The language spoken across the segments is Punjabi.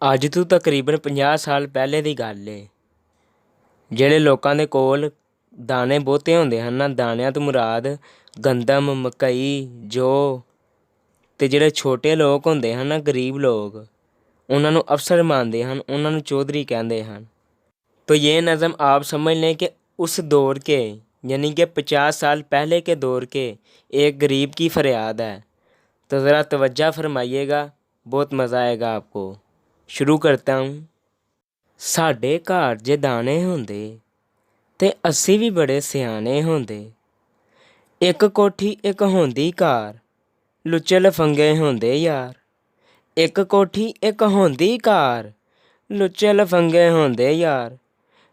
ਅੱਜ ਤੋਂ ਤਕਰੀਬਨ 50 ਸਾਲ ਪਹਿਲੇ ਦੀ ਗੱਲ ਏ। ਜਿਹੜੇ ਲੋਕਾਂ ਦੇ ਕੋਲ ਦਾਣੇ ਬਹੁਤੇ ਹੁੰਦੇ ਹਨ ਨਾ, ਦਾਣਿਆਂ ਤੋਂ ਮੁਰਾਦ ਗੰਦਮ, ਮਕਈ, ਜੌਂ, ਅਤੇ ਜਿਹੜੇ ਛੋਟੇ ਲੋਕ ਹੁੰਦੇ ਹਨ ਨਾ, ਗਰੀਬ ਲੋਕ, ਉਹਨਾਂ ਨੂੰ ਅਫਸਰ ਮੰਨਦੇ ਹਨ, ਉਹਨਾਂ ਨੂੰ ਚੌਧਰੀ ਕਹਿੰਦੇ ਹਨ। तो ये नज़म आप समझ लें कि उस दौर के यानी कि 50 साल पहले के दौर के एक गरीब की फरियाद है। तो ज़रा तवज्जो फरमाइएगा, बहुत मज़ा आएगा आपको। शुरू करता हूँ। साढ़े घर जे दाने होंदे ते असी भी बड़े सियाने होंदे। एक कोठी एक होंदी कार, लुच्चे लफंगे होंदे यार। एक कोठी एक होंदी कार, लुच्चे लफंगे होंदे यार।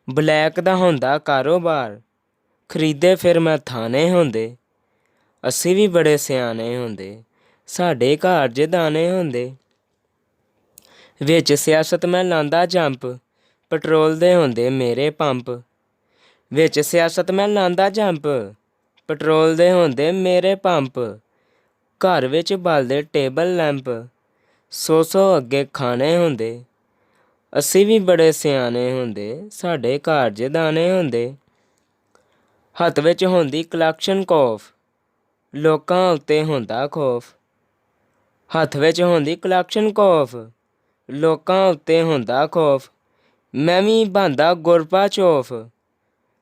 ਬਲੈਕ ਦਾ ਹੁੰਦਾ ਕਾਰੋਬਾਰ, ਖਰੀਦੇ ਫਿਰ ਮੈਂ ਥਾਣੇ ਹੁੰਦੇ। ਅਸੀਂ ਵੀ ਬੜੇ ਸਿਆਣੇ ਹੁੰਦੇ, ਸਾਡੇ ਘਰ ਜੇ ਦਾਣੇ ਹੁੰਦੇ। ਵਿੱਚ ਸਿਆਸਤ ਮੈਂ ਲਾਂਦਾ ਜੰਪ, ਪੈਟਰੋਲ ਦੇ ਹੁੰਦੇ ਮੇਰੇ ਪੰਪ। ਵਿੱਚ ਸਿਆਸਤ ਮੈਂ ਲਾਂਦਾ ਜੰਪ, ਪੈਟਰੋਲ ਦੇ ਹੁੰਦੇ ਮੇਰੇ ਪੰਪ। ਘਰ ਵਿੱਚ ਬਲਦੇ ਟੇਬਲ ਲੈਂਪ, 100 ਅੱਗੇ ਖਾਣੇ ਹੁੰਦੇ। ਅਸੀਂ ਵੀ ਬੜੇ ਸਿਆਣੇ ਹੁੰਦੇ, ਸਾਡੇ ਘਰ ਜੇ ਦਾਣੇ ਹੁੰਦੇ। ਹੱਥ ਵਿੱਚ ਹੁੰਦੀ ਕਲੈਕਸ਼ਨ ਕੌਫ, ਲੋਕਾਂ ਉੱਤੇ ਹੁੰਦਾ ਖੌਫ। ਹੱਥ ਵਿੱਚ ਹੁੰਦੀ ਕਲੈਕਸ਼ਨ ਕੌਫ, ਲੋਕਾਂ ਉੱਤੇ ਹੁੰਦਾ ਖੌਫ। ਮੈਂ ਵੀ ਬਣਦਾ ਗੁਰਪਾ ਚੌਫ,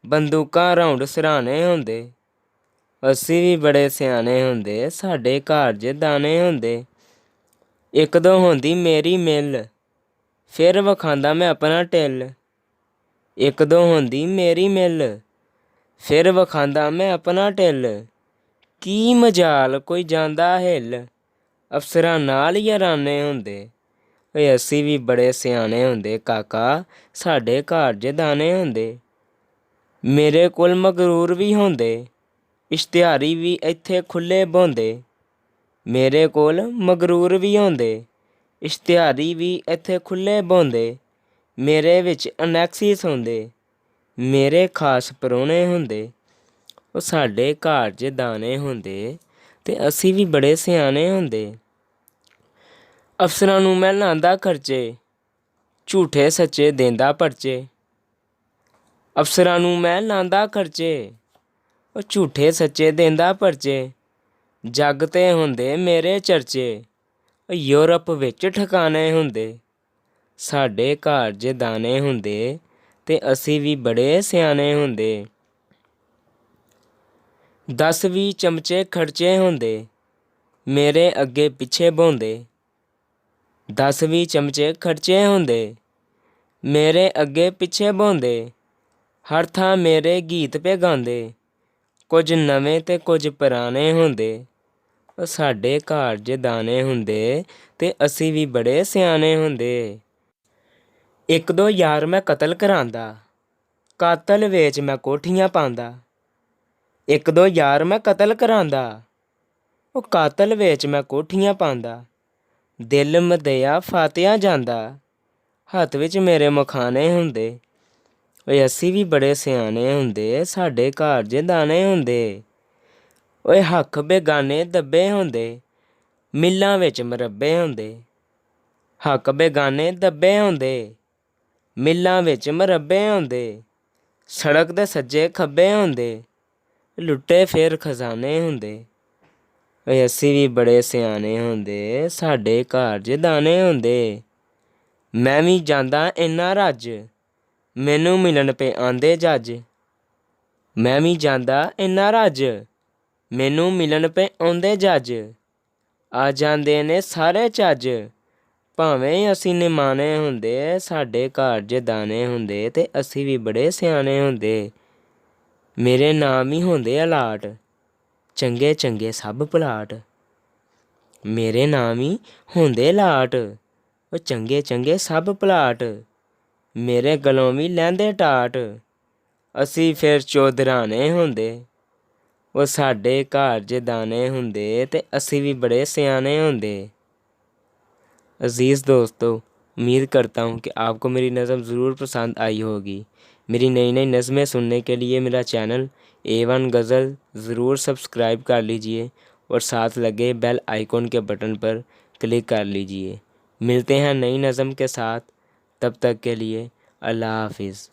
ਬੰਦੂਕਾਂ ਰਾਉਂਡ ਸਿਰਹਾਣੇ ਹੁੰਦੇ। ਅਸੀਂ ਵੀ ਬੜੇ ਸਿਆਣੇ ਹੁੰਦੇ, ਸਾਡੇ ਘਰ ਜੇ ਦਾਣੇ ਹੁੰਦੇ। ਇੱਕ ਦੋ ਹੁੰਦੀ ਮੇਰੀ ਮਿੱਲ, ਫਿਰ ਵਿਖਾਂਦਾ ਮੈਂ ਆਪਣਾ ਢਿੱਲ। ਇੱਕ ਦੋ ਹੁੰਦੀ ਮੇਰੀ ਮਿੱਲ, ਫਿਰ ਵਿਖਾਂਦਾ ਮੈਂ ਆਪਣਾ ਢਿੱਲ। ਕੀ ਮਜਾਲ ਕੋਈ ਜਾਂਦਾ ਹਿੱਲ, ਅਫਸਰਾਂ ਨਾਲ ਯਾਰਾਨੇ ਹੁੰਦੇ। ਓਏ ਅਸੀਂ ਵੀ ਬੜੇ ਸਿਆਣੇ ਹੁੰਦੇ ਕਾਕਾ, ਸਾਡੇ ਘਰ ਜੇ ਦਾਣੇ ਹੁੰਦੇ। ਮੇਰੇ ਕੋਲ ਮਗਰੂਰ ਵੀ ਹੁੰਦੇ, ਇਸ਼ਤਿਹਾਰੀ ਵੀ ਇੱਥੇ ਖੁੱਲ੍ਹੇ ਬਹੁੰਦੇ। ਮੇਰੇ ਕੋਲ ਮਗਰੂਰ ਵੀ ਹੁੰਦੇ, ਇਸ਼ਤਿਹਾਰੀ ਵੀ ਇੱਥੇ ਖੁੱਲ੍ਹੇ ਬਹੁੰਦੇ। ਮੇਰੇ ਵਿੱਚ ਅਨੈਕਸਿਸ ਹੁੰਦੇ, ਮੇਰੇ ਖਾਸ ਪ੍ਰਾਹੁਣੇ ਹੁੰਦੇ। ਉਹ ਸਾਡੇ ਘਰ 'ਚ ਦਾਣੇ ਹੁੰਦੇ ਅਤੇ ਅਸੀਂ ਵੀ ਬੜੇ ਸਿਆਣੇ ਹੁੰਦੇ। ਅਫਸਰਾਂ ਨੂੰ ਮੈਂ ਲਾਂਦਾ ਖਰਚੇ, ਝੂਠੇ ਸੱਚੇ ਦਿੰਦਾ ਪਰਚੇ। ਅਫਸਰਾਂ ਨੂੰ ਮੈਂ ਲਾਂਦਾ ਖਰਚੇ, ਉਹ ਝੂਠੇ ਸੱਚੇ ਦਿੰਦਾ ਪਰਚੇ। ਜੱਗ 'ਤੇ ਹੁੰਦੇ ਮੇਰੇ ਚਰਚੇ, ਯੂਰਪ ਵਿੱਚ ਠਿਕਾਣੇ ਹੁੰਦੇ। ਸਾਡੇ ਘਰ ਜੇ ਦਾਣੇ ਹੁੰਦੇ ਅਤੇ ਅਸੀਂ ਵੀ ਬੜੇ ਸਿਆਣੇ ਹੁੰਦੇ। 10-20 ਚਮਚੇ ਖਰਚੇ ਹੁੰਦੇ, ਮੇਰੇ ਅੱਗੇ ਪਿੱਛੇ ਬਹੁੰਦੇ। 10-20 ਚਮਚੇ ਖਰਚੇ ਹੁੰਦੇ, ਮੇਰੇ ਅੱਗੇ ਪਿੱਛੇ ਬਹੁੰਦੇ। ਹਰ ਥਾਂ ਮੇਰੇ ਗੀਤ ਪੇ ਗਾਉਂਦੇ, ਕੁਝ ਨਵੇਂ ਅਤੇ ਕੁਝ ਪੁਰਾਣੇ ਹੁੰਦੇ। ਉਹ ਸਾਡੇ ਘਰ ਜੇ ਦਾਣੇ ਹੁੰਦੇ ਅਤੇ ਅਸੀਂ ਵੀ ਬੜੇ ਸਿਆਣੇ ਹੁੰਦੇ। ਇੱਕ ਦੋ ਯਾਰ ਮੈਂ ਕਤਲ ਕਰਾਂਦਾ, ਕਾਤਲ ਵੇਚ ਮੈਂ ਕੋਠੀਆਂ ਪਾਉਂਦਾ। ਇੱਕ ਦੋ ਯਾਰ ਮੈਂ ਕਤਲ ਕਰਾਂਦਾ, ਉਹ ਕਾਤਲ ਵੇਚ ਮੈਂ ਕੋਠੀਆਂ ਪਾਉਂਦਾ। ਦਿਲ ਮਦਿਆ ਫਾਤਿਆ ਜਾਂਦਾ, ਹੱਥ ਵਿੱਚ ਮੇਰੇ ਮਖਾਣੇ ਹੁੰਦੇ। ਓਏ ਅਸੀਂ ਵੀ ਬੜੇ ਸਿਆਣੇ ਹੁੰਦੇ, ਸਾਡੇ ਘਰ ਜੇ ਦਾਣੇ ਹੁੰਦੇ। ਓਏ ਹੱਕ ਬੇਗਾਨੇ ਦੱਬੇ ਹੁੰਦੇ, ਮਿੱਲਾਂ ਵਿੱਚ ਮੁਰੱਬੇ ਹੁੰਦੇ। ਹੱਕ ਬੇਗਾਨੇ ਦੱਬੇ ਹੁੰਦੇ, ਮਿੱਲਾਂ ਵਿੱਚ ਮੁਰੱਬੇ ਹੁੰਦੇ। ਸੜਕ ਦੇ ਸੱਜੇ ਖੱਬੇ ਹੁੰਦੇ, ਲੁੱਟੇ ਫਿਰ ਖਜ਼ਾਨੇ ਹੁੰਦੇ। ਓਏ ਅਸੀਂ ਵੀ ਬੜੇ ਸਿਆਣੇ ਹੁੰਦੇ, ਸਾਡੇ ਘਰ ਜੇ ਦਾਣੇ ਹੁੰਦੇ। ਮੈਂ ਵੀ ਜਾਂਦਾ ਇੰਨਾ ਰੱਜ, ਮੈਨੂੰ ਮਿਲਣ ਪਏ ਆਂਦੇ ਜੱਜ। ਮੈਂ ਵੀ ਜਾਂਦਾ ਇੰਨਾ ਰੱਜ, ਮੈਨੂੰ ਮਿਲਣ ਪਏ ਆਉਂਦੇ ਜੱਜ। ਆ ਜਾਂਦੇ ਨੇ ਸਾਰੇ ਚੱਜ, ਭਾਵੇਂ ਅਸੀਂ ਨਿਮਾਣੇ ਹੁੰਦੇ, ਸਾਡੇ ਘਰ ਜੇ ਦਾਣੇ ਹੁੰਦੇ ਅਤੇ ਅਸੀਂ ਵੀ ਬੜੇ ਸਿਆਣੇ ਹੁੰਦੇ। ਮੇਰੇ ਨਾਮ ਹੀ ਹੁੰਦੇ ਅਲਾਟ, ਚੰਗੇ ਚੰਗੇ ਸਭ ਪਲਾਟ। ਮੇਰੇ ਨਾਮ ਹੀ ਹੁੰਦੇ ਲਾਟ, ਉਹ ਚੰਗੇ ਚੰਗੇ ਸਭ ਪਲਾਟ। ਮੇਰੇ ਗਲੋਂ ਵੀ ਲੈਂਦੇ ਟਾਟ, ਅਸੀਂ ਫਿਰ ਚੌਧਰਾਣੇ ਹੁੰਦੇ। ਉਹ ਸਾਡੇ ਘਰ ਜੇ ਦਾਣੇ ਹੁੰਦੇ ਅਤੇ ਅਸੀਂ भी बड़े सियाने होंगे। अज़ीज़ दोस्तों, उम्मीद करता हूँ कि आपको मेरी नज़म ज़रूर पसंद आई होगी। मेरी नई नई नज़में सुनने के लिए मेरा चैनल A1 गज़ल ज़रूर सब्सक्राइब कर लीजिए और साथ लगे बेल आइकॉन के बटन पर क्लिक कर लीजिए। मिलते हैं नई नज़म के साथ। तब तक के लिए अल्लाह हाफिज़।